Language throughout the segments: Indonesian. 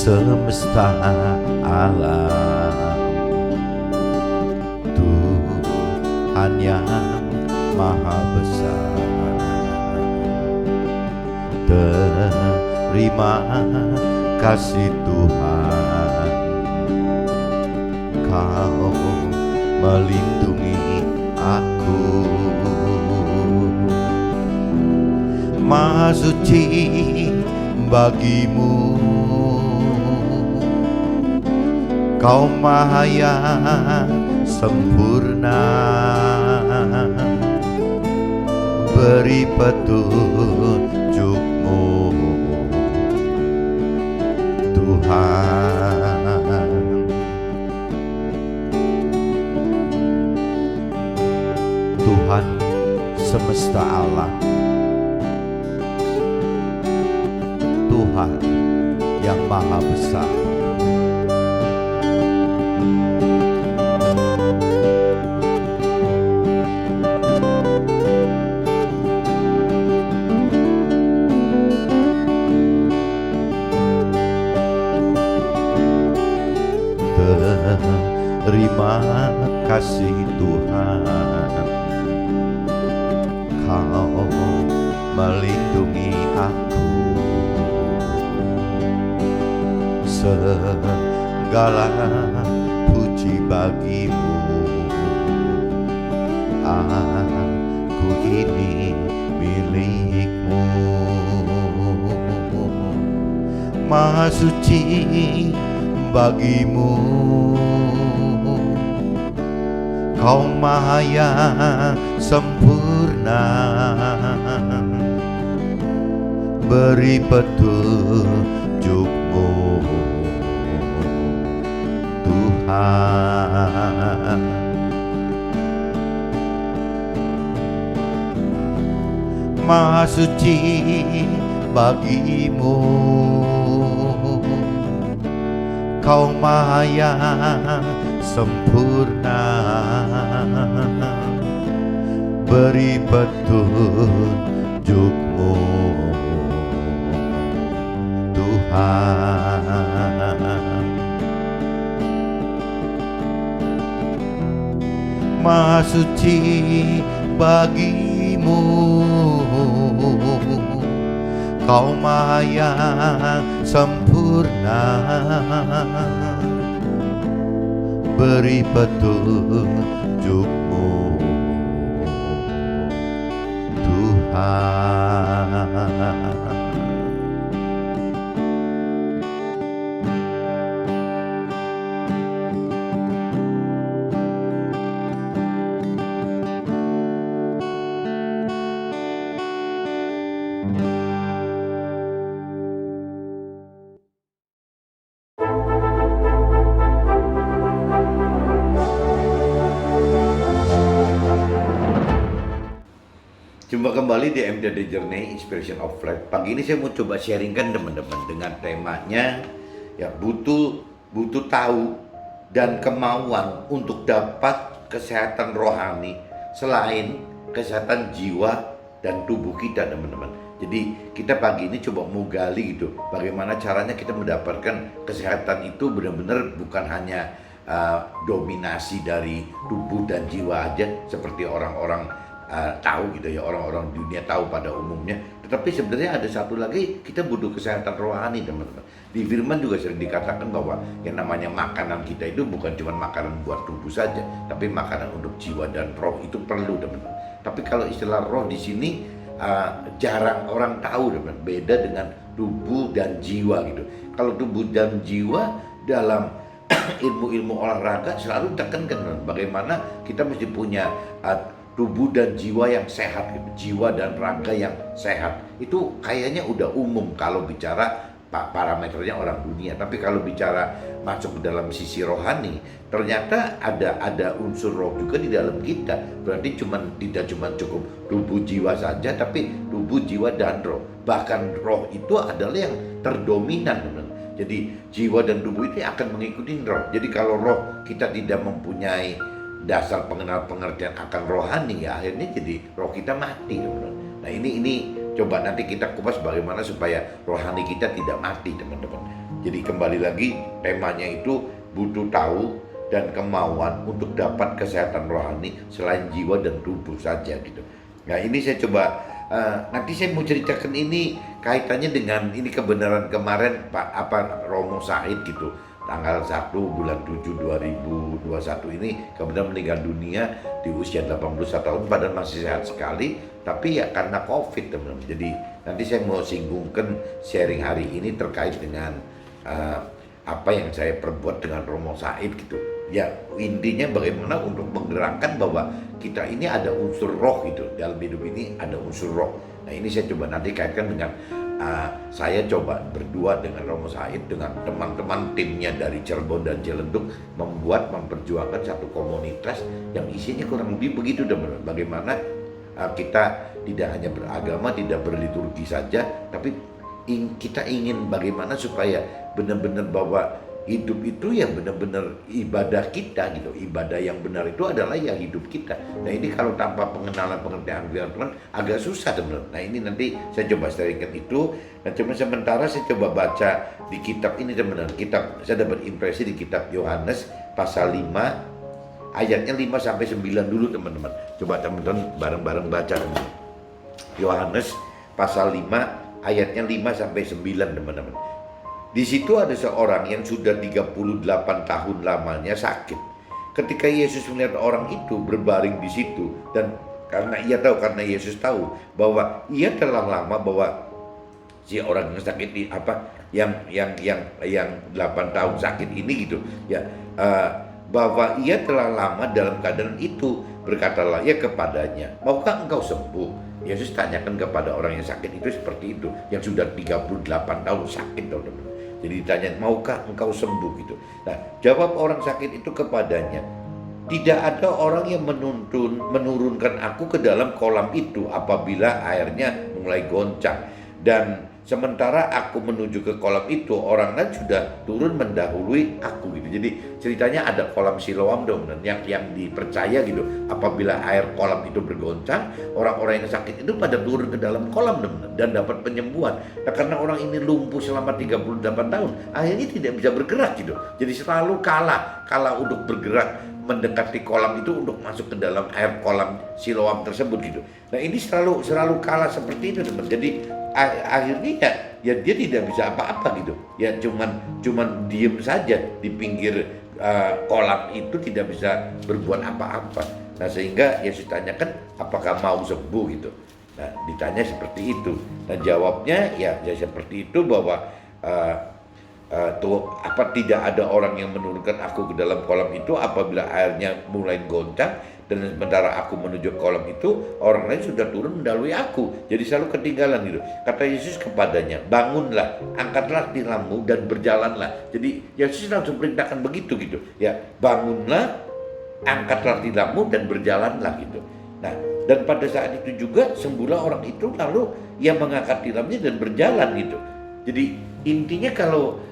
semesta alam, Tuhan yang maha besar. Terima kasih Tuhan, Kau melindungi aku. Maha suci bagimu, Kau maha yang sempurna. Beri petunjuk-Mu Tuhan. Tuhan semesta alam, Tuhan yang maha besar. Terima kasih Tuhan, Kau melindungi aku. Segala puji bagimu, aku ini milik-Mu. Maha suci bagimu, Kau maha yang sempurna. Beri petunjuk-Mu Tuhan. Maha suci bagimu, Kau maha yang sempurna. Beri petunjuk-Mu Tuhan. Maha suci bagimu, Kau maha yang sempurna. Beri petunjuk-Mu Tuhan. Jumpa kembali di MDD Journey Inspiration of Life. Pagi ini saya mau coba sharingkan teman-teman dengan temanya ya butuh tahu dan kemauan untuk dapat kesehatan rohani selain kesehatan jiwa dan tubuh kita teman-teman. Jadi kita pagi ini coba mau gali gitu bagaimana caranya kita mendapatkan kesehatan itu benar-benar bukan hanya dominasi dari tubuh dan jiwa aja seperti orang-orang tahu gitu ya, orang-orang dunia tahu pada umumnya. Tetapi sebenarnya ada satu lagi, kita butuh kesehatan rohani teman-teman. Di firman juga sering dikatakan bahwa yang namanya makanan kita itu bukan cuma makanan buat tubuh saja, tapi makanan untuk jiwa dan roh itu perlu teman-teman. Tapi kalau istilah roh di sini jarang orang tahu teman-teman. Beda dengan tubuh dan jiwa gitu. Kalau tubuh dan jiwa dalam ilmu-ilmu olahraga selalu tekankan bagaimana kita mesti punya tubuh dan jiwa yang sehat gitu. Jiwa dan raga yang sehat itu kayaknya udah umum kalau bicara parameternya orang dunia. Tapi kalau bicara masuk ke dalam sisi rohani, ternyata ada unsur roh juga di dalam kita. Berarti tidak cuma cukup tubuh jiwa saja, tapi tubuh jiwa dan roh. Bahkan roh itu adalah yang terdominan teman. Jadi jiwa dan tubuh itu akan mengikuti roh. Jadi kalau roh kita tidak mempunyai dasar pengertian akan rohani, ya akhirnya jadi roh kita mati teman-teman. Nah ini coba nanti kita kupas bagaimana supaya rohani kita tidak mati teman-teman. Jadi kembali lagi temanya itu butuh tahu dan kemauan untuk dapat kesehatan rohani selain jiwa dan tubuh saja gitu. Nah ini saya coba nanti saya mau ceritakan ini kaitannya dengan ini kebenaran kemarin Pak Romo Said gitu, tanggal 1 bulan 7 2021 ini kemudian meninggal dunia di usia 81 tahun, padahal masih sehat sekali, tapi ya karena COVID teman-teman. Jadi nanti saya mau singgungkan sharing hari ini terkait dengan apa yang saya perbuat dengan Romo Said gitu. Ya intinya bagaimana untuk menggerakkan bahwa kita ini ada unsur roh gitu, dalam hidup ini ada unsur roh. Nah ini saya coba nanti kaitkan dengan saya coba berdua dengan Romo Said dengan teman-teman timnya dari Cirebon dan Ciledug memperjuangkan satu komunitas yang isinya kurang lebih begitu teman-teman. Bagaimana kita tidak hanya beragama, tidak berliturgi saja, tapi kita ingin bagaimana supaya benar-benar bahwa hidup itu ya benar-benar ibadah kita gitu. Ibadah yang benar itu adalah ya hidup kita. Nah ini kalau tanpa pengenalan pengertian Tuhan agak susah teman-teman. Nah ini nanti saya coba sharingkan itu. Nah cuma sementara saya coba baca di kitab ini teman-teman. Kitab saya dapat impresi di kitab Yohanes pasal 5 ayatnya 5 sampai 9 dulu teman-teman. Coba teman-teman bareng-bareng baca teman-teman. Yohanes pasal 5 ayatnya 5 sampai 9 teman-teman. Di situ ada seorang yang sudah 38 tahun lamanya sakit. Ketika Yesus melihat orang itu berbaring di situ, dan karena Yesus tahu bahwa ia telah lama bahwa si orang yang sakit yang 8 tahun sakit ini gitu ya, bahwa ia telah lama dalam keadaan itu, berkatalah ia kepadanya, maukah engkau sembuh? Yesus tanyakan kepada orang yang sakit itu seperti itu, yang sudah 38 tahun sakit teman-teman. Jadi ditanya, maukah engkau sembuh gitu. Nah, jawab orang sakit itu kepadanya, tidak ada orang yang menurunkan aku ke dalam kolam itu apabila airnya mulai goncang. Dan sementara aku menuju ke kolam itu, orang lain sudah turun mendahului aku gitu. Jadi ceritanya ada kolam Siloam dong, yang dipercaya gitu. Apabila air kolam itu bergoncang, orang-orang yang sakit itu pada turun ke dalam kolam dan dapat penyembuhan. Nah, karena orang ini lumpuh selama 38 tahun, akhirnya tidak bisa bergerak gitu. Jadi selalu kalah untuk bergerak mendekati kolam itu untuk masuk ke dalam air kolam Siloam tersebut gitu. Nah ini selalu kalah seperti itu teman. Jadi akhirnya ya dia tidak bisa apa-apa gitu. Ya cuman diem saja di pinggir kolam itu, tidak bisa berbuat apa-apa. Nah sehingga Yesus tanyakan apakah mau sembuh gitu. Nah ditanya seperti itu. Nah jawabnya ya seperti itu bahwa tidak ada orang yang menurunkan aku ke dalam kolam itu apabila airnya mulai goncang, dan sementara aku menuju kolam itu orang lain sudah turun mendahului aku, jadi selalu ketinggalan gitu. Kata Yesus kepadanya, bangunlah, angkatlah tilammu dan berjalanlah. Jadi Yesus langsung perintahkan begitu gitu ya, bangunlah, angkatlah tilammu dan berjalanlah gitu. Nah dan pada saat itu juga sembuhlah orang itu, lalu ia mengangkat tilamnya dan berjalan gitu. Jadi intinya kalau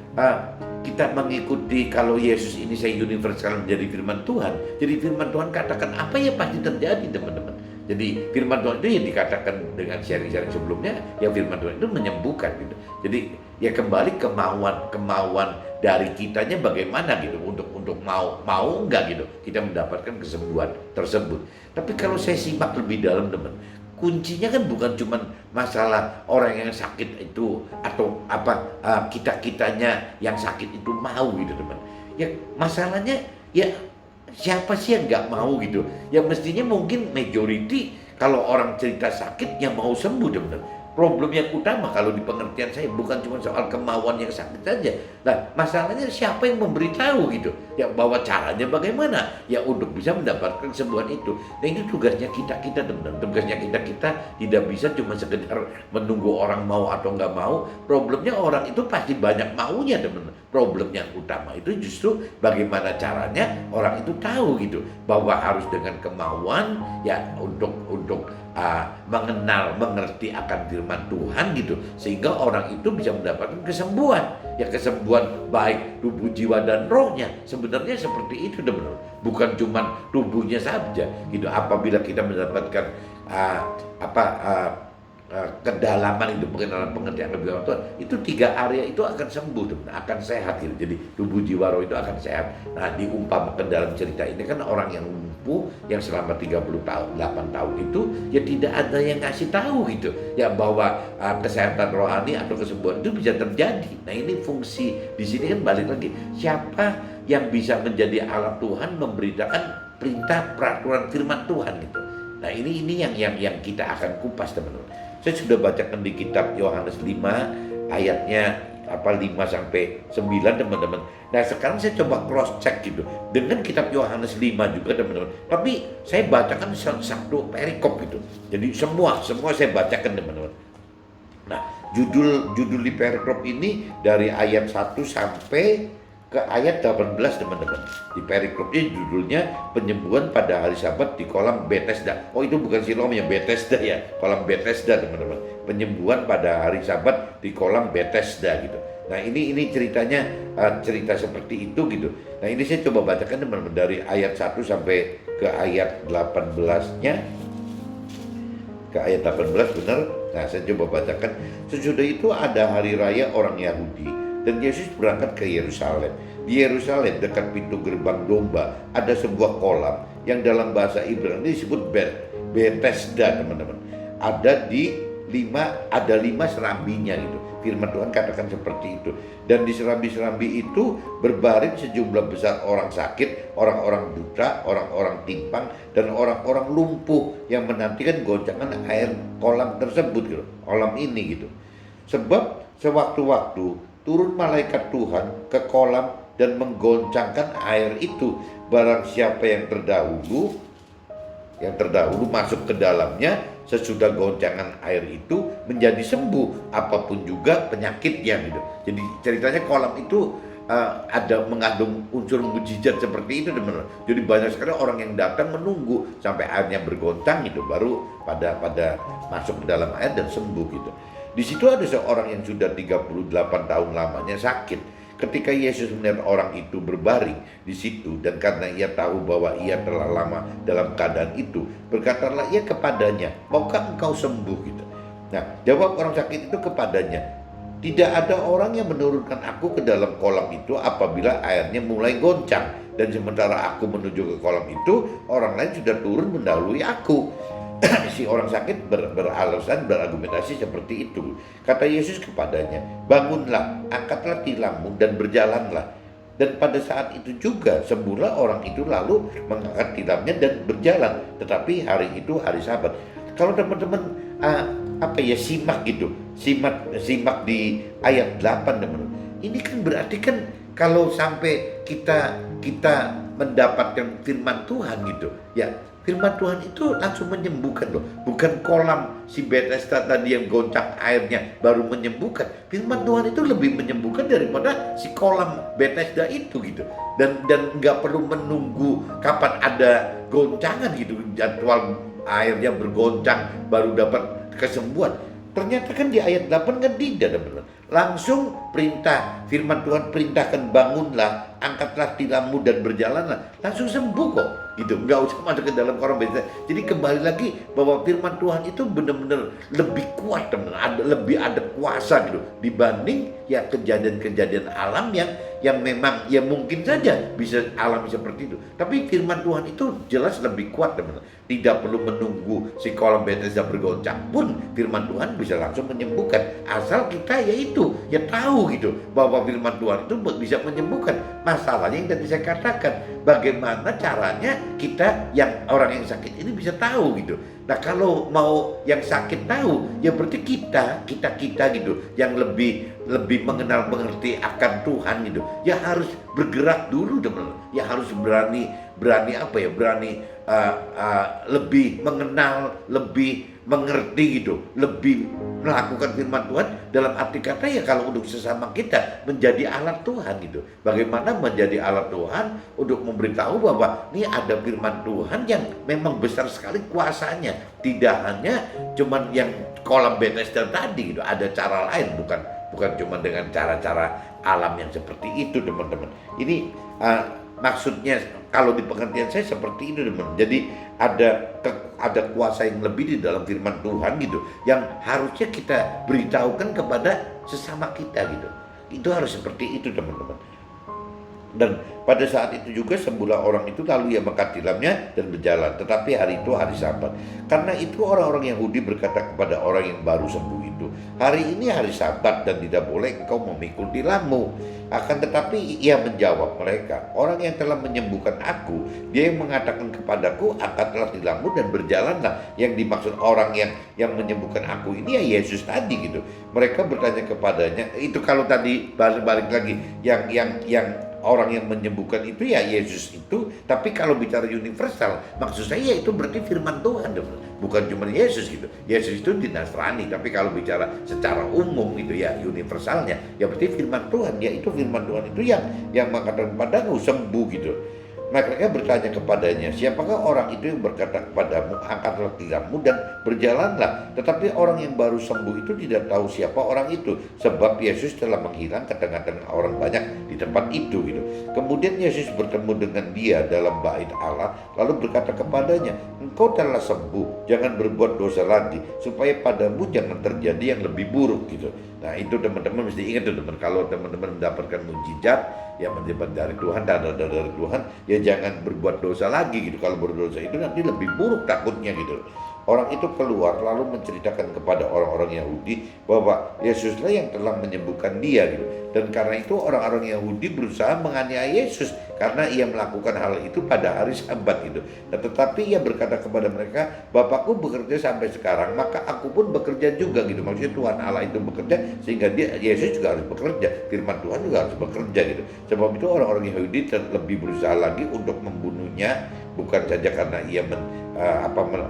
kita mengikuti, kalau Yesus ini saya universal menjadi firman Tuhan, jadi firman Tuhan katakan apa ya pasti terjadi teman-teman. Jadi firman Tuhan itu yang dikatakan dengan sharing-sharing sebelumnya, yang firman Tuhan itu menyembuhkan gitu. Jadi ya kembali kemauan dari kitanya bagaimana gitu, untuk mau enggak gitu kita mendapatkan kesembuhan tersebut. Tapi kalau saya simak lebih dalam teman, kuncinya kan bukan cuma masalah orang yang sakit itu atau kitanya yang sakit itu mau gitu teman. Ya masalahnya ya siapa sih yang nggak mau gitu. Ya mestinya mungkin majority kalau orang cerita sakit yang mau sembuh teman. Problem yang utama kalau di pengertian saya bukan cuma soal kemauan yang sakit saja. Nah, masalahnya siapa yang memberitahu gitu. Ya bahwa caranya bagaimana ya untuk bisa mendapatkan kesembuhan itu. Nah, itu tugasnya kita teman-teman. Tugasnya kita tidak bisa cuma sekedar menunggu orang mau atau nggak mau. Problemnya orang itu pasti banyak maunya teman-teman. Problem yang utama itu justru bagaimana caranya orang itu tahu gitu bahwa harus dengan kemauan ya untuk mengerti akan firman Tuhan gitu, sehingga orang itu bisa mendapatkan kesembuhan, ya kesembuhan baik tubuh, jiwa dan rohnya. Sebenarnya seperti itu teman-teman, bukan cuma tubuhnya saja gitu. Apabila kita mendapatkan kedalaman itu, mengenal pengertian lebih dalam Tuhan, itu 3 area itu akan sembuh, akan sehat gitu. Jadi tubuh jiwa roh itu akan sehat. Nah, diumpamakan dalam cerita ini kan orang yang lumpuh yang selama 8 tahun itu ya tidak ada yang ngasih tahu gitu ya bahwa kesehatan rohani atau kesembuhan itu bisa terjadi. Nah, ini fungsi di sini kan balik lagi, siapa yang bisa menjadi alat Tuhan memberitakan perintah peraturan firman Tuhan gitu. Nah, ini yang kita akan kupas, teman-teman. Saya sudah bacakan di kitab Yohanes 5 ayatnya 5 sampai 9, teman-teman. Nah, sekarang saya coba cross check gitu dengan kitab Yohanes 5 juga, teman-teman. Tapi saya bacakan satu perikop gitu. Jadi semua saya bacakan, teman-teman. Nah, judul di perikop ini dari ayat 1 sampai ke ayat 18, teman-teman. Di perikopnya judulnya penyembuhan pada hari Sabat di kolam Bethesda. Oh, itu bukan Siloam yang Bethesda ya, kolam Bethesda, teman-teman. Penyembuhan pada hari Sabat di kolam Bethesda gitu. Nah, ini ceritanya cerita seperti itu gitu. Nah, ini saya coba bacakan, teman-teman, dari ayat 1 sampai ke ayat 18-nya. Ke ayat 18 benar. Nah, saya coba bacakan. Sesudah itu ada hari raya orang Yahudi dan Yesus berangkat ke Yerusalem. Di Yerusalem dekat pintu gerbang domba ada sebuah kolam yang dalam bahasa Ibrani disebut Bethesda, teman-teman. Ada 5 serambinya gitu. Firman Tuhan katakan seperti itu. Dan di serambi-serambi itu berbaring sejumlah besar orang sakit, orang-orang buta, orang-orang timpang, dan orang-orang lumpuh yang menantikan goncangan air kolam tersebut gitu. Kolam ini gitu. Sebab sewaktu-waktu turun malaikat Tuhan ke kolam dan menggoncangkan air itu. Barang siapa yang terdahulu masuk ke dalamnya sesudah goncangan air itu menjadi sembuh apapun juga penyakitnya gitu. Jadi ceritanya kolam itu ada mengandung unsur mujizat seperti itu, teman-teman. Jadi banyak sekali orang yang datang menunggu sampai airnya bergoncang gitu, baru pada masuk ke dalam air dan sembuh gitu. Di situ ada seorang yang sudah 38 tahun lamanya sakit. Ketika Yesus melihat orang itu berbaring di situ dan karena ia tahu bahwa ia telah lama dalam keadaan itu, berkatalah ia kepadanya, "Maukah engkau sembuh?" gitu. Nah, jawab orang sakit itu kepadanya, "Tidak ada orang yang menurunkan aku ke dalam kolam itu apabila airnya mulai goncang. Dan sementara aku menuju ke kolam itu, orang lain sudah turun mendahului aku." Si orang sakit beralasan, berargumentasi seperti itu. Kata Yesus kepadanya, "Bangunlah, angkatlah tilammu dan berjalanlah." Dan pada saat itu juga sembuhlah orang itu, lalu mengangkat tilamnya dan berjalan. Tetapi hari itu hari Sabat. Kalau teman-teman simak gitu, simak di ayat 8, teman-teman. Ini kan berarti kan kalau sampai kita mendapatkan firman Tuhan gitu, ya firman Tuhan itu langsung menyembuhkan loh. Bukan kolam si Bethesda tadi yang goncang airnya baru menyembuhkan. Firman Tuhan itu lebih menyembuhkan daripada si kolam Bethesda itu gitu. Dan nggak perlu menunggu kapan ada goncangan gitu, jadwal airnya bergoncang baru dapat kesembuhan. Ternyata kan di ayat 8 kan tidak, teman-teman. Langsung perintah firman Tuhan, perintahkan bangunlah, angkatlah tilammu dan berjalanlah. Langsung sembuh kok gitu, nggak usah masuk ke dalam kolam Bethesda. Jadi kembali lagi bahwa firman Tuhan itu benar-benar lebih kuat, teman-teman, lebih ada kuasa gitu dibanding ya kejadian-kejadian alam yang memang ya mungkin saja bisa alami seperti itu. Tapi firman Tuhan itu jelas lebih kuat, teman-teman. Tidak perlu menunggu si kolam Bethesda bergoncang pun firman Tuhan bisa langsung menyembuhkan, asal kita ya tahu gitu bahwa firman Tuhan itu bisa menyembuhkan. Masalahnya yang tadi saya katakan, bagaimana caranya kita yang orang yang sakit ini bisa tahu gitu. Nah, kalau mau yang sakit tahu, ya berarti kita gitu yang lebih mengerti akan Tuhan gitu. Ya harus bergerak dulu, teman-teman. Ya harus berani lebih mengenal, lebih mengerti gitu, lebih melakukan firman Tuhan dalam arti kata ya kalau untuk sesama kita menjadi alat Tuhan gitu. Bagaimana menjadi alat Tuhan untuk memberitahu bahwa ini ada firman Tuhan yang memang besar sekali kuasanya. Tidak hanya cuman yang kolam Bethesda tadi gitu, ada cara lain, bukan cuma dengan cara-cara alam yang seperti itu, teman-teman. Ini maksudnya kalau di pengertian saya seperti itu teman. Jadi ada kuasa yang lebih di dalam firman Tuhan gitu, yang harusnya kita beritahukan kepada sesama kita gitu. Itu harus seperti itu teman-teman. Dan pada saat itu juga sembuhlah orang itu, lalu ia mengangkat tilamnya dan berjalan. Tetapi hari itu hari Sabat. Karena itu orang-orang Yahudi berkata kepada orang yang baru sembuh itu, hari ini hari Sabat dan tidak boleh engkau memikul tilammu. Akan tetapi ia menjawab mereka, orang yang telah menyembuhkan aku, dia yang mengatakan kepadaku, angkatlah tilammu dan berjalanlah. Yang dimaksud orang yang menyembuhkan aku ini ya Yesus tadi gitu. Mereka bertanya kepadanya, itu kalau tadi balik lagi yang orang yang menyembuhkan itu ya Yesus itu, tapi kalau bicara universal, maksud saya itu berarti firman Tuhan, bukan cuma Yesus gitu. Yesus itu di Nasrani, tapi kalau bicara secara umum gitu ya universalnya, ya berarti firman Tuhan, ya itu firman Tuhan itu yang mengatakan padamu sembuh gitu. Mereka bertanya kepadanya, siapakah orang itu yang berkata kepadamu, angkatlah tilammu dan berjalanlah. Tetapi orang yang baru sembuh itu tidak tahu siapa orang itu, sebab Yesus telah menghilang ke tengah-tengah orang banyak di tempat itu gitu. Kemudian Yesus bertemu dengan dia dalam bait Allah, lalu berkata kepadanya, engkau telah sembuh, jangan berbuat dosa lagi, supaya padamu jangan terjadi yang lebih buruk gitu. Nah itu teman-teman mesti ingat tuh teman, kalau teman-teman mendapatkan mujizat yang mendapat dari Tuhan, tanda dari Tuhan, ya jangan berbuat dosa lagi gitu. Kalau berdosa itu nanti lebih buruk takutnya gitu. Orang itu keluar lalu menceritakan kepada orang-orang Yahudi bahwa Yesuslah yang telah menyembuhkan dia gitu. Dan karena itu orang-orang Yahudi berusaha menganiaya Yesus karena ia melakukan hal itu pada hari Sabat gitu. Nah, tetapi ia berkata kepada mereka, Bapakku bekerja sampai sekarang, maka aku pun bekerja juga gitu. Maksudnya Tuhan Allah itu bekerja sehingga Yesus juga harus bekerja. Firman Tuhan juga harus bekerja gitu. Sebab itu orang-orang Yahudi lebih berusaha lagi untuk membunuhnya, bukan saja karena ia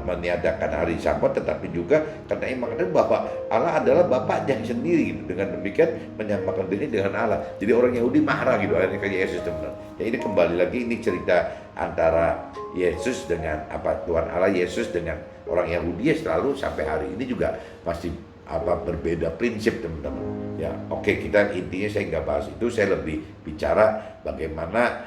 meniadakan hari Sabat, tetapi juga karena ia mengatakan bahwa Allah adalah Bapaknya sendiri gitu. Dengan demikian menyamakan diri dengan Allah. Jadi orang Yahudi marah gitu akhirnya ke Yesus teman. Ya ini kembali lagi, ini cerita antara Yesus dengan Tuhan Allah, Yesus dengan orang Yahudi ya selalu sampai hari ini juga masih berbeda prinsip teman-teman. Ya oke, kita intinya saya nggak bahas itu, saya lebih bicara bagaimana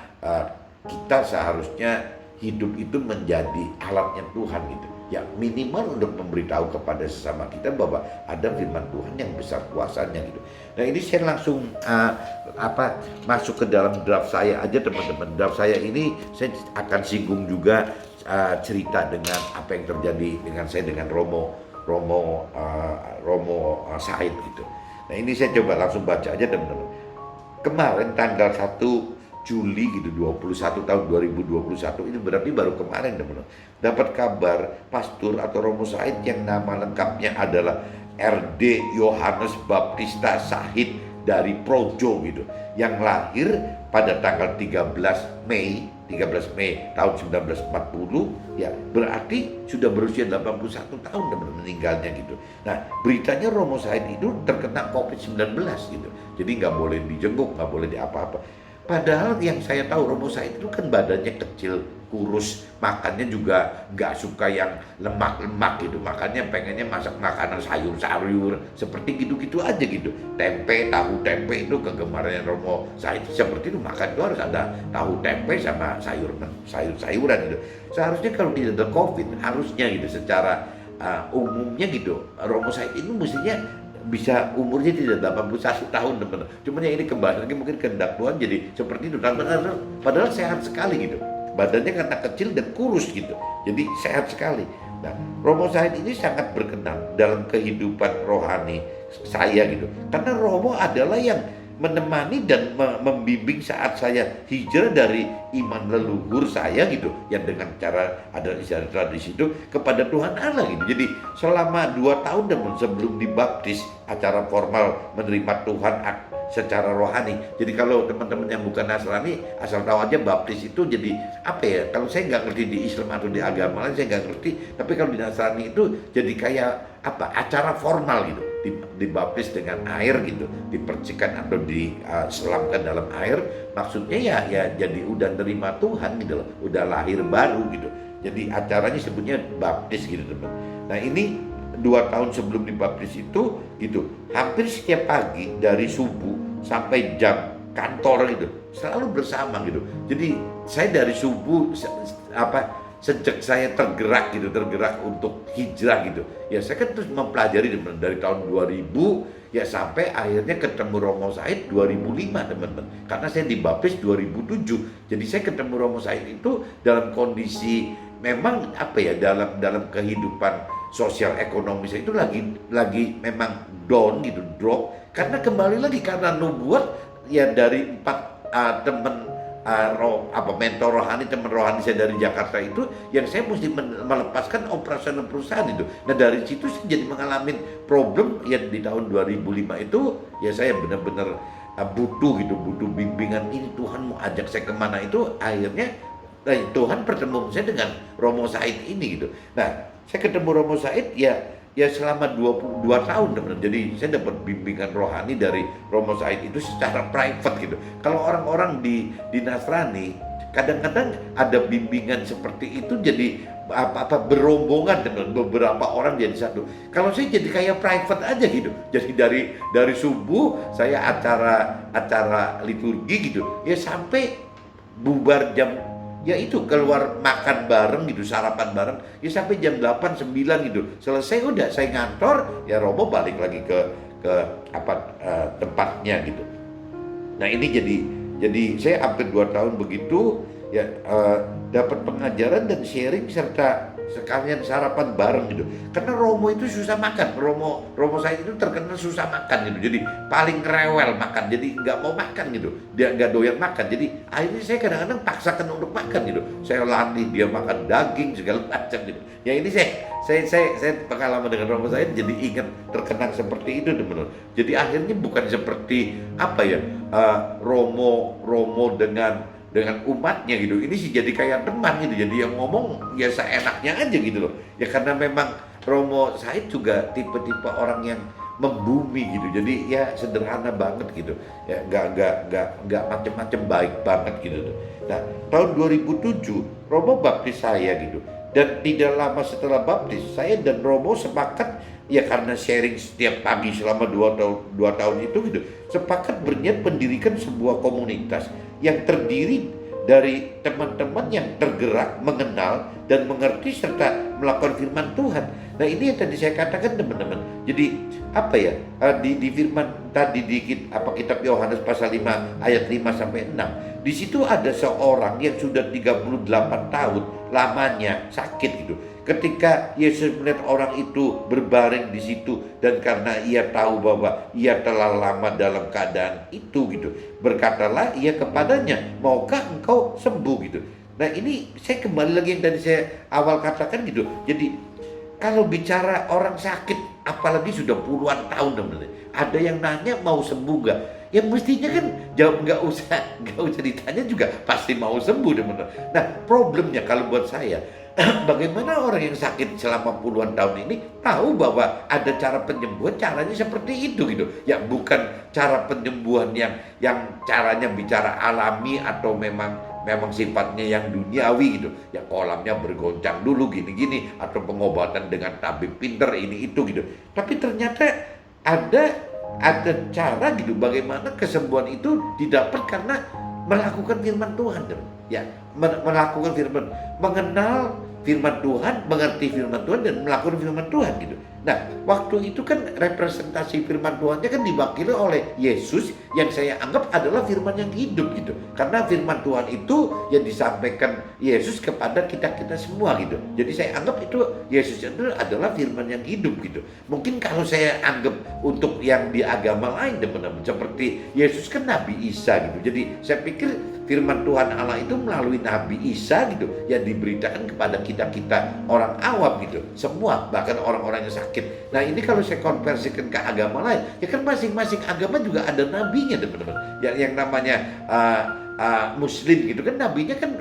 kita seharusnya hidup itu menjadi alatnya Tuhan gitu. Ya minimal untuk memberitahu kepada sesama kita bahwa ada firman Tuhan yang besar kuasanya gitu. Nah ini saya langsung masuk ke dalam draft saya aja teman-teman. Draft saya ini saya akan singgung juga cerita dengan apa yang terjadi dengan saya dengan Romo Said gitu. Nah ini saya coba langsung baca aja teman-teman. Kemarin tanggal 1 Juli gitu 21 tahun 2021, ini berarti baru kemarin teman-teman, dapat kabar pastor atau Romo Said yang nama lengkapnya adalah RD Yohanes Baptista Sahid dari Projo gitu, yang lahir pada tanggal 13 Mei tahun 1940, ya berarti sudah berusia 81 tahun teman-teman meninggalnya gitu. Nah beritanya Romo Said itu terkena COVID-19 gitu, jadi nggak boleh dijenguk, nggak boleh di apa-apa. Padahal yang saya tahu Romo Said itu kan badannya kecil, kurus, makannya juga nggak suka yang lemak-lemak gitu, makannya pengennya masak makanan sayur-sayur seperti gitu-gitu aja gitu. Tahu tempe itu kegemarannya Romo Said, seperti itu, makan itu harus ada tahu tempe sama sayur-sayuran gitu. Seharusnya kalau tidak ada COVID harusnya gitu secara umumnya gitu Romo Said itu mestinya bisa umurnya tidak 81 tahun teman-teman. Cuman ya ini kembali lagi mungkin kehendak Tuhan jadi seperti itu. Padahal sehat sekali gitu. Badannya karena kecil dan kurus gitu. Jadi sehat sekali. Nah, Romo Said ini sangat berkenan dalam kehidupan rohani saya gitu. Karena Romo adalah yang menemani dan membimbing saat saya hijrah dari iman leluhur saya gitu, yang dengan cara ada istilah tradisi itu kepada Tuhan Allah gitu. Jadi selama 2 tahun sebelum dibaptis, acara formal menerima Tuhan secara rohani. Jadi kalau teman-teman yang bukan Nasrani asal tahu aja baptis itu jadi apa ya, kalau saya nggak ngerti di Islam atau di agama lain saya nggak ngerti, tapi kalau di Nasrani itu jadi kayak acara formal gitu, dibaptis dengan air gitu, dipercikan atau diselamkan dalam air, maksudnya ya jadi udah nerima Tuhan gitu loh, udah lahir baru gitu. Jadi acaranya sebutnya baptis gitu teman. Nah ini 2 tahun sebelum dibaptis itu gitu, hampir setiap pagi dari subuh sampai jam kantor gitu selalu bersama gitu. Jadi saya dari subuh sejak saya tergerak untuk hijrah gitu. Ya saya kan terus mempelajari teman-teman dari tahun 2000 ya sampai akhirnya ketemu Romo Said 2005 teman-teman. Karena saya dibaptis 2007. Jadi saya ketemu Romo Said itu dalam kondisi memang dalam kehidupan sosial ekonomi saya itu lagi memang down gitu, drop, karena kembali lagi karena nubuat ya dari 4 mentor rohani, teman rohani saya dari Jakarta itu, yang saya mesti melepaskan operasional perusahaan itu. Nah dari situ saya jadi mengalami problem ya di tahun 2005 itu ya saya benar-benar butuh bimbingan ini, Tuhan mau ajak saya kemana itu. Akhirnya Tuhan pertemuan saya dengan Romo Said ini gitu. Nah saya ketemu Romo Said ya selama 22 tahun teman-teman. Jadi saya dapat bimbingan rohani dari Romo Said itu secara private gitu. Kalau orang-orang di Nasrani kadang-kadang ada bimbingan seperti itu jadi berombongan dengan beberapa orang jadi satu. Kalau saya jadi kayak private aja gitu. Jadi dari subuh saya acara liturgi gitu. Ya sampai bubar jam ya itu keluar makan bareng gitu, sarapan bareng ya sampai jam 8 9 gitu. Selesai udah saya ngantor, ya Romo balik lagi ke tempatnya gitu. Nah ini jadi saya hampir 2 tahun begitu ya, dapat pengajaran dan sharing serta sekalian sarapan bareng gitu. Karena Romo itu susah makan. Romo saya itu terkenal susah makan gitu. Jadi paling rewel makan. Jadi nggak mau makan gitu. Dia nggak doyan makan. Jadi akhirnya saya kadang-kadang paksakan untuk makan gitu. Saya latih dia makan daging segala macam gitu. Ya ini saya pengalaman dengan Romo saya jadi ingat terkenang seperti itu teman-teman. Jadi akhirnya bukan seperti Romo dengan umatnya gitu. Ini sih jadi kayak teman gitu. Jadi yang ngomong ya seenaknya aja gitu loh. Ya karena memang Romo Said juga tipe-tipe orang yang membumi gitu. Jadi ya sederhana banget gitu. Ya nggak macem-macem, baik banget gitu. Nah, tahun 2007 Romo baptis saya gitu. Dan tidak lama setelah baptis, saya dan Romo sepakat ya karena sharing setiap pagi selama 2 tahun itu gitu, sepakat berniat mendirikan sebuah komunitas yang terdiri dari teman-teman yang tergerak, mengenal dan mengerti serta melakukan firman Tuhan. Nah ini yang tadi saya katakan teman-teman. Jadi di firman tadi di kitab Yohanes pasal 5 ayat 5 sampai 6. Di situ ada seorang yang sudah 38 tahun lamanya sakit gitu. Ketika Yesus melihat orang itu berbaring di situ dan karena ia tahu bahwa ia telah lama dalam keadaan itu gitu, berkatalah ia kepadanya, maukah engkau sembuh gitu. Nah ini saya kembali lagi yang tadi saya awal katakan gitu. Jadi kalau bicara orang sakit, apalagi sudah puluhan tahun teman-teman, ada yang nanya mau sembuh gak? Ya mestinya kan jawab nggak usah ditanya juga pasti mau sembuh teman-teman. Nah problemnya kalau buat saya, bagaimana orang yang sakit selama puluhan tahun ini tahu bahwa ada cara penyembuhan, caranya seperti itu gitu. Ya bukan cara penyembuhan yang caranya bicara alami atau memang sifatnya yang duniawi gitu. Ya kolamnya bergoncang dulu gini-gini atau pengobatan dengan tabib pinter ini itu gitu. Tapi ternyata ada cara gitu bagaimana kesembuhan itu didapat karena melakukan firman Tuhan ya, melakukan firman, mengenal firman Tuhan, mengerti firman Tuhan dan melakukan firman Tuhan gitu. Nah waktu itu kan representasi firman Tuhannya kan diwakili oleh Yesus yang saya anggap adalah firman yang hidup gitu. Karena firman Tuhan itu yang disampaikan Yesus kepada kita semua gitu. Jadi saya anggap itu Yesus itu adalah firman yang hidup gitu. Mungkin kalau saya anggap untuk yang di agama lain teman-teman, seperti Yesus kan Nabi Isa gitu. Jadi saya pikir firman Tuhan Allah itu melalui Nabi Isa gitu yang diberitakan kepada kita orang awam gitu, semua, bahkan orang-orang yang sakit. Nah ini kalau saya konversikan ke agama lain, ya kan masing-masing agama juga ada nabinya teman-teman. Yang namanya Muslim gitu kan nabinya kan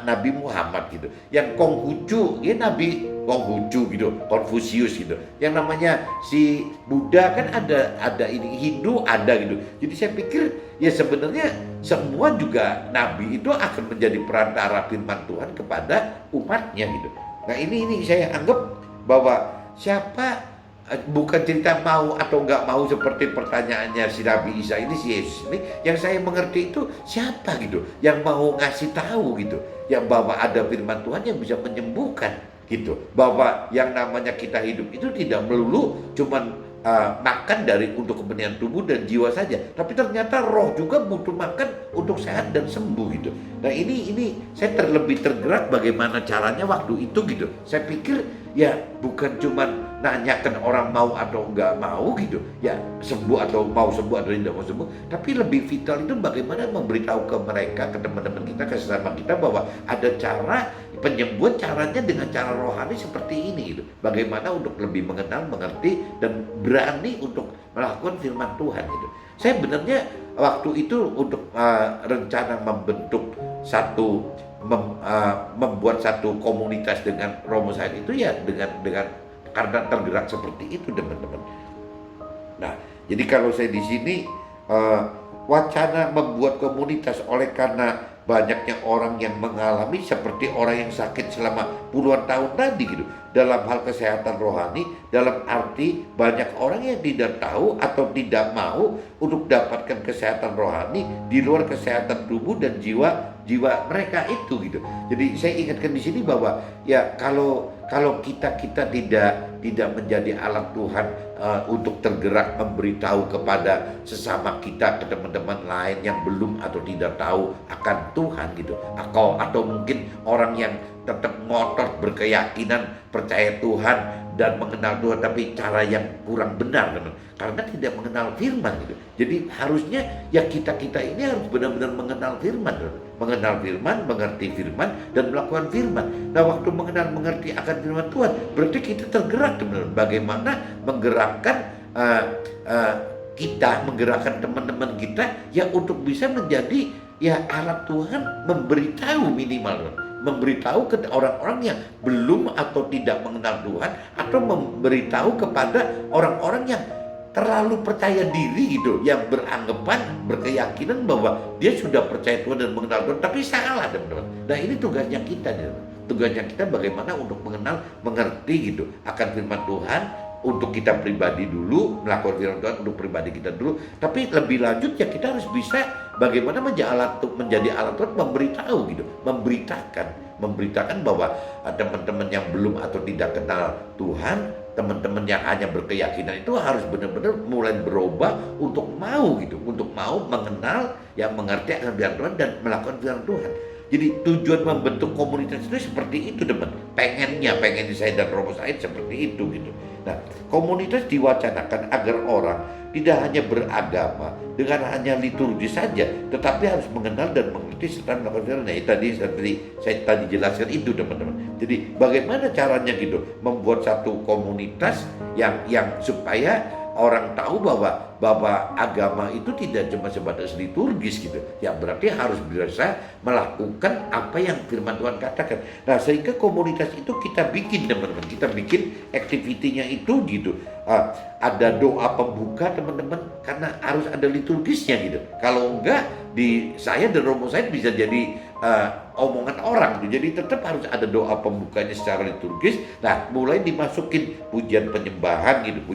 Nabi Muhammad gitu. Yang Konghucu ya Nabi Konghucu gitu, Konfusius gitu. Yang namanya si Buddha kan ada ini, Hindu ada gitu. Jadi saya pikir ya sebenarnya semua juga nabi itu akan menjadi perantara firman Tuhan kepada umatnya gitu. Nah ini saya anggap bahwa siapa bukan cerita mau atau nggak mau seperti pertanyaannya si Nabi Isa ini, si Yesus ini. Yang saya mengerti itu siapa gitu yang mau ngasih tahu gitu, yang bahwa ada firman Tuhan yang bisa menyembuhkan gitu, bahwa yang namanya kita hidup itu tidak melulu cuman makan dari untuk kepentingan tubuh dan jiwa saja, tapi ternyata roh juga butuh makan untuk sehat dan sembuh gitu. Nah ini saya terlebih tergerak bagaimana caranya waktu itu gitu. Saya pikir ya bukan cuman nanyakan orang mau atau enggak mau gitu, ya sembuh atau mau sembuh atau tidak mau sembuh, tapi lebih vital itu bagaimana memberitahu ke mereka, ke teman-teman kita, ke sesama kita bahwa ada cara penyembuhan, caranya dengan cara rohani seperti ini gitu. Bagaimana untuk lebih mengenal, mengerti dan berani untuk melakukan firman Tuhan gitu. Saya benernya waktu itu untuk rencana membentuk membuat satu komunitas dengan Romo Said itu ya dengan karena tergerak seperti itu teman-teman. Nah, jadi kalau saya di sini wacana membuat komunitas oleh karena banyaknya orang yang mengalami seperti orang yang sakit selama puluhan tahun tadi gitu, dalam hal kesehatan rohani, dalam arti banyak orang yang tidak tahu atau tidak mau untuk dapatkan kesehatan rohani di luar kesehatan tubuh dan jiwa mereka itu gitu. Jadi saya ingatkan di sini bahwa ya kalau kita tidak menjadi alat Tuhan untuk tergerak memberitahu kepada sesama kita, ke teman-teman lain yang belum atau tidak tahu akan Tuhan gitu, atau mungkin orang yang tetap ngotot berkeyakinan percaya Tuhan dan mengenal Tuhan tapi cara yang kurang benar teman, karena tidak mengenal firman gitu. Jadi harusnya ya kita ini harus benar-benar mengenal firman, mengerti firman dan melakukan firman. Nah waktu mengerti akan firman Tuhan berarti kita tergerak teman-teman, bagaimana menggerakkan menggerakkan teman-teman kita ya untuk bisa menjadi ya alat Tuhan, memberitahu minimal, memberitahu ke orang-orang yang belum atau tidak mengenal Tuhan, atau memberitahu kepada orang-orang yang terlalu percaya diri gitu, yang berkeyakinan bahwa dia sudah percaya Tuhan dan mengenal Tuhan, tapi salah teman-teman. Nah ini tugasnya kita teman-teman. Tugasnya kita bagaimana untuk mengenal, mengerti gitu akan firman Tuhan untuk kita pribadi dulu, melakukan firman Tuhan untuk pribadi kita dulu, tapi lebih lanjut ya kita harus bisa bagaimana menjadi alat Tuhan, memberitahu gitu, memberitakan bahwa teman-teman yang belum atau tidak kenal Tuhan, teman-teman yang hanya berkeyakinan itu harus benar-benar mulai berubah untuk mau gitu, untuk mau mengenal, yang mengerti akan firman Tuhan dan melakukan firman Tuhan. Jadi tujuan membentuk komunitas itu seperti itu teman. Pengennya saya dan Romo Said seperti itu gitu. Nah, komunitas diwacanakan agar orang tidak hanya beragama dengan hanya liturgi saja, tetapi harus mengenal dan mengerti serta melakukan firman. Tadi saya jelaskan itu teman-teman. Jadi bagaimana caranya gitu membuat satu komunitas yang supaya orang tahu bahwa agama itu tidak cuma sebatas liturgis gitu. Ya berarti harus bisa melakukan apa yang firman Tuhan katakan. Nah sehingga komunitas itu kita bikin teman-teman, kita bikin aktivitinya itu gitu. Ada doa pembuka teman-teman, karena harus ada liturgisnya gitu. Kalau enggak saya dan Romo Said bisa jadi omongan orang gitu. Jadi tetap harus ada doa pembukanya secara liturgis. Nah mulai dimasukin pujian penyembahan gitu,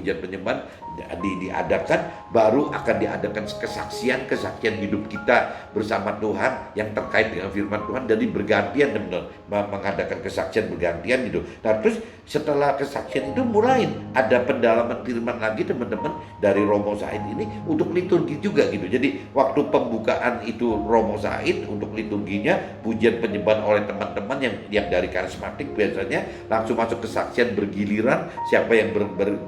diadakan, baru akan diadakan kesaksian hidup kita bersama Tuhan yang terkait dengan firman Tuhan. Jadi bergantian teman-teman mengadakan kesaksian bergantian gitu. Nah terus setelah kesaksian itu mulai ada pendalaman firman lagi teman-teman dari Romo Said ini untuk liturgi juga gitu. Jadi waktu pembukaan itu Romo Said untuk liturginya, pujian penyembahan oleh teman-teman yang dari karismatik biasanya langsung masuk kesaksian bergiliran, siapa yang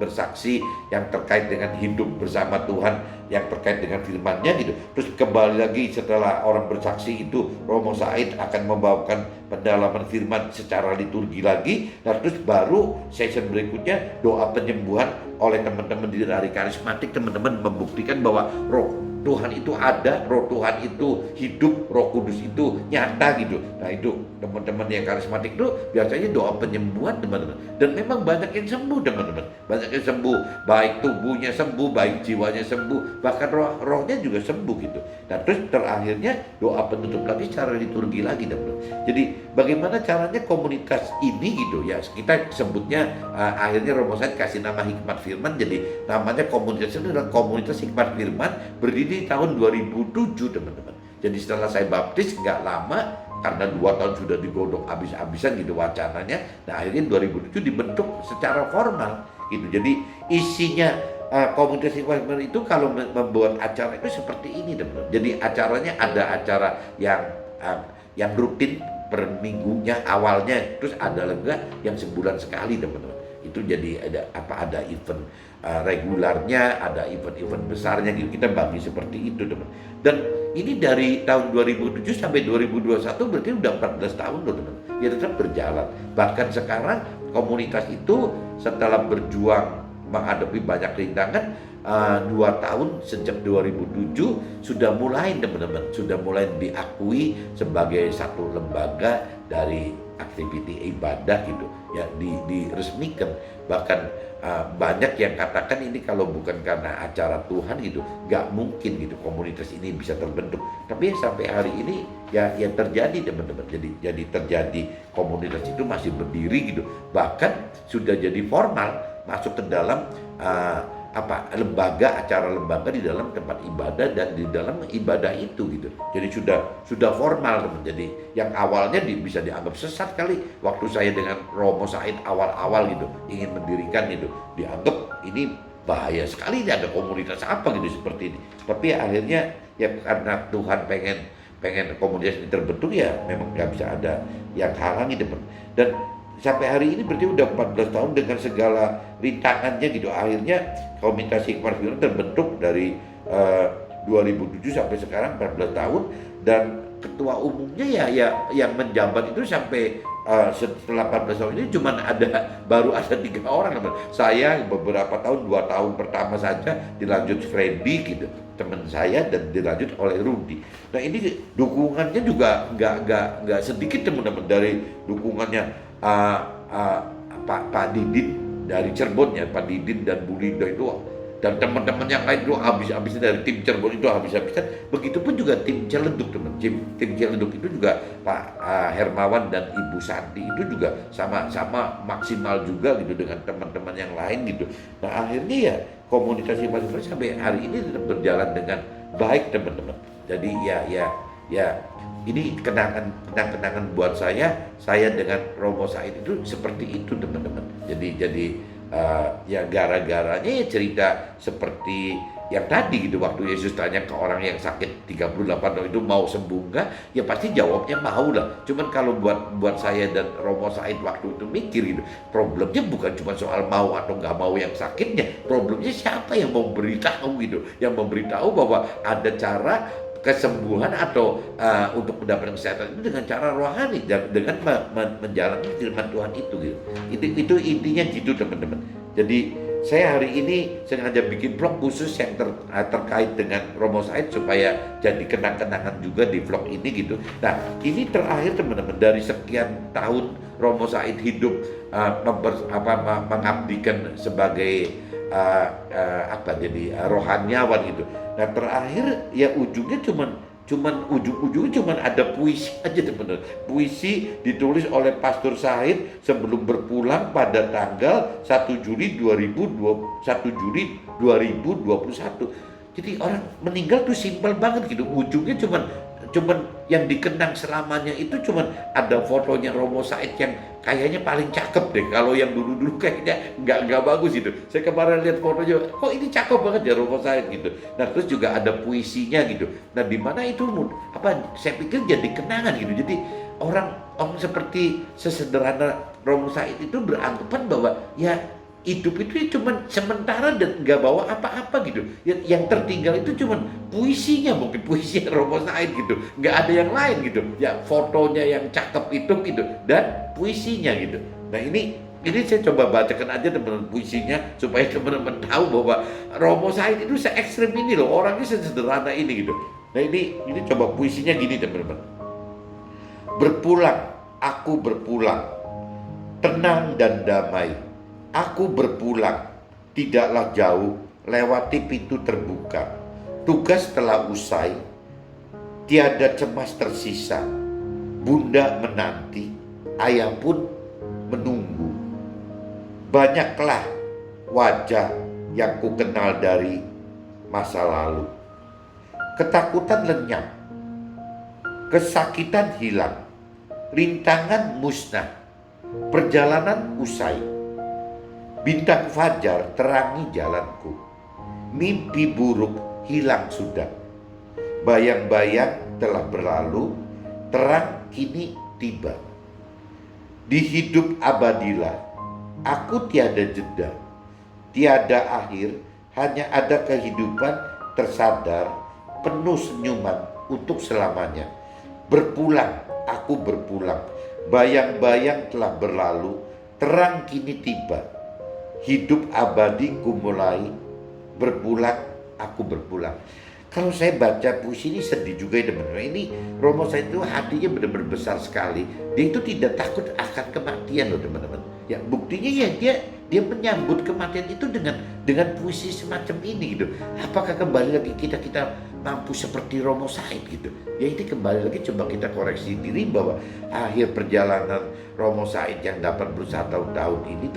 bersaksi yang terkait dengan hidup bersama Tuhan, yang terkait dengan firman-Nya gitu. Terus kembali lagi setelah orang bersaksi itu, Romo Said akan membawakan pendalaman firman secara liturgi lagi. Nah terus baru session berikutnya doa penyembuhan oleh teman-teman dari karismatik, teman-teman membuktikan bahwa roh Tuhan itu ada, roh Tuhan itu hidup, Roh Kudus itu nyata gitu. Nah itu teman-teman yang karismatik itu biasanya doa penyembuhan teman-teman. Dan memang banyak yang sembuh teman-teman, banyak yang sembuh, baik tubuhnya sembuh, baik jiwanya sembuh, bahkan rohnya juga sembuh gitu. Nah terus terakhirnya doa penutup lagi secara liturgi lagi teman-teman. Jadi bagaimana caranya komunitas ini gitu ya, kita sebutnya akhirnya Romo Said kasih nama Hikmat Firman, jadi namanya komunitas itu adalah komunitas Hikmat Firman, berdiri tahun 2007 teman-teman. Jadi setelah saya baptis nggak lama, karena 2 tahun sudah digodok habis-habisan gitu wacananya, nah akhirnya 2007 dibentuk secara formal gitu. Jadi isinya komunitas Hikmat Firman itu kalau membuat acara itu seperti ini teman-teman. Jadi acaranya ada acara yang rutin per minggunya awalnya, terus ada juga yang sebulan sekali teman-teman. Itu jadi ada event regularnya, ada event-event besarnya gitu. Kita bagi seperti itu teman. Dan ini dari tahun 2007 sampai 2021 berarti udah 14 tahun loh teman. Ya tetap berjalan. Bahkan sekarang komunitas itu setelah berjuang menghadapi banyak rintangan, 2 tahun sejak 2007 sudah mulai teman-teman, sudah mulai diakui sebagai satu lembaga dari aktiviti ibadah gitu ya, diresmikan. Bahkan banyak yang katakan ini kalau bukan karena acara Tuhan gitu nggak mungkin gitu komunitas ini bisa terbentuk. Tapi sampai hari ini ya terjadi teman-teman. Jadi terjadi, komunitas itu masih berdiri gitu, bahkan sudah jadi formal masuk ke dalam acara lembaga di dalam tempat ibadah dan di dalam ibadah itu gitu. Jadi sudah formal teman. Jadi yang awalnya bisa dianggap sesat kali waktu saya dengan Romo Said awal-awal gitu ingin mendirikan itu, dianggap ini bahaya sekali, ada komunitas apa gitu seperti ini. Tapi akhirnya ya karena Tuhan pengen komunitas ini terbentuk, ya memang nggak bisa ada yang halangi teman. Dan sampai hari ini berarti udah 14 tahun dengan segala rintangannya gitu. Akhirnya komunitas Hikmat Firman terbentuk dari 2007 sampai sekarang 14 tahun, dan ketua umumnya ya yang menjabat itu sampai setelah 14 tahun ini baru ada 3 orang teman. Saya beberapa tahun, 2 tahun pertama saja dilanjut Freddy gitu, teman saya, dan dilanjut oleh Rudy. Nah ini dukungannya juga nggak sedikit teman-teman, dari dukungannya Pak Didin dari Cirebon ya, Pak Didin dan Bu Linda itu, dan teman-teman yang lain itu habis-habisan, dari tim Cirebon itu habis-habisan. Begitupun juga tim Ciledug teman. Tim Ciledug itu juga Pak Hermawan dan Ibu Santi itu juga sama maksimal juga gitu dengan teman-teman yang lain gitu. Nah akhirnya ya komunitas Hikmat Firman sampai hari ini tetap berjalan dengan baik teman-teman. Jadi ya ini kenangan buat saya dengan Romo Said itu seperti itu teman-teman. Jadi ya gara-garanya ya cerita seperti yang tadi gitu, waktu Yesus tanya ke orang yang sakit 38 tahun itu mau sembuh enggak, ya pasti jawabnya mau lah. Cuman kalau buat saya dan Romo Said waktu itu mikir gitu, problemnya bukan cuma soal mau atau nggak mau yang sakitnya, problemnya siapa yang mau beritahu gitu, yang memberitahu bahwa ada cara kesembuhan atau untuk mendapatkan kesehatan itu dengan cara rohani, dengan menjalani firman Tuhan itu gitu. Itu intinya gitu teman-teman. Jadi saya hari ini sengaja bikin vlog khusus yang terkait dengan Romo Said supaya jadi kenang-kenangan juga di vlog ini gitu. Nah ini terakhir teman-teman, dari sekian tahun Romo Said hidup mengabdikan sebagai jadi rohaniawan gitu. Nah terakhir ya ujungnya ujung-ujungnya ada puisi aja teman-teman. Puisi ditulis oleh Pastor Said sebelum berpulang pada tanggal 1 Juli 2021. Jadi orang meninggal tuh simpel banget gitu. Ujungnya cuman yang dikenang selamanya itu cuman ada fotonya Romo Said yang kayaknya paling cakep deh. Kalau yang dulu-dulu kayaknya nggak bagus gitu. Saya kemarin lihat fotonya, kok ini cakep banget ya Romo Said gitu. Nah terus juga ada puisinya gitu. Nah di mana itu saya pikir jadi kenangan gitu. Jadi orang seperti sesederhana Romo Said itu beranggapan bahwa ya hidup itu cuma sementara dan nggak bawa apa-apa gitu. Yang tertinggal itu cuma puisinya, mungkin puisi Romo Said gitu. Nggak ada yang lain gitu. Ya fotonya yang cakep itu gitu, dan puisinya gitu. Nah ini saya coba bacakan aja teman-teman puisinya supaya teman-teman tahu bahwa Romo Said itu se-ekstrem ini loh, orangnya sesederhana ini gitu. Nah ini coba puisinya gini teman-teman. Berpulang, aku berpulang, tenang dan damai. Aku berpulang, tidaklah jauh, lewati pintu terbuka. Tugas telah usai, tiada cemas tersisa. Bunda menanti, ayah pun menunggu. Banyaklah wajah yang ku kenal dari masa lalu. Ketakutan lenyap, kesakitan hilang, rintangan musnah, perjalanan usai. Bintang fajar terangi jalanku, mimpi buruk hilang sudah. Bayang-bayang telah berlalu, terang kini tiba. Di hidup abadilah, aku tiada jeda, tiada akhir, hanya ada kehidupan tersadar, penuh senyuman untuk selamanya. Berpulang, aku berpulang, bayang-bayang telah berlalu, terang kini tiba. Hidup abadi ku mulai, berpulang, aku berpulang. Kalau saya baca puisi ini sedih juga ya teman-teman. Ini Romo Said itu hatinya benar-benar besar sekali. Dia itu tidak takut akan kematian loh teman-teman. Ya buktinya ya dia menyambut kematian itu dengan puisi semacam ini gitu. Apakah kembali lagi kita mampu seperti Romo Said gitu? Ya ini kembali lagi coba kita koreksi diri bahwa akhir perjalanan Romo Said yang 81 tahun ini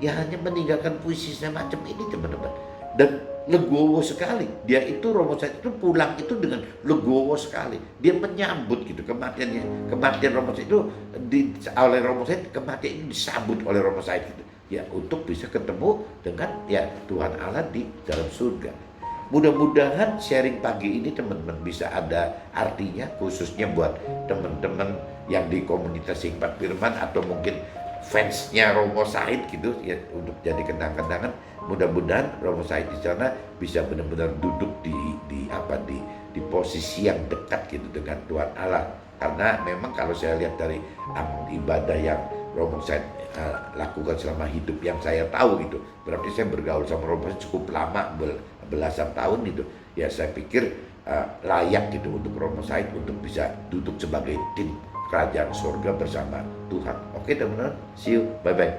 ya hanya meninggalkan puisi semacam ini teman-teman. Dan legowo sekali. Dia itu Romo Said itu pulang itu dengan legowo sekali. Dia menyambut gitu kematiannya. Kematian Romo Said itu oleh Romo Said, kematian ini disambut oleh Romo Said gitu. Ya untuk bisa ketemu dengan ya Tuhan Allah di dalam surga. Mudah-mudahan sharing pagi ini teman-teman bisa ada artinya khususnya buat teman-teman yang di komunitas Hikmat Firman atau mungkin fansnya Romo Said gitu ya untuk jadi kenang-kenangan. Mudah-mudahan Romo Said di sana bisa benar-benar duduk di posisi yang dekat gitu dengan Tuhan Allah. Karena memang kalau saya lihat dari ibadah yang Romo Said lakukan selama hidup yang saya tahu gitu, berarti saya bergaul sama Romo Said cukup lama, belasan tahun gitu. Ya saya pikir layak gitu untuk Romo Said untuk bisa duduk sebagai tim kerajaan surga bersama Tuhan. Oke teman-teman, see you, bye-bye.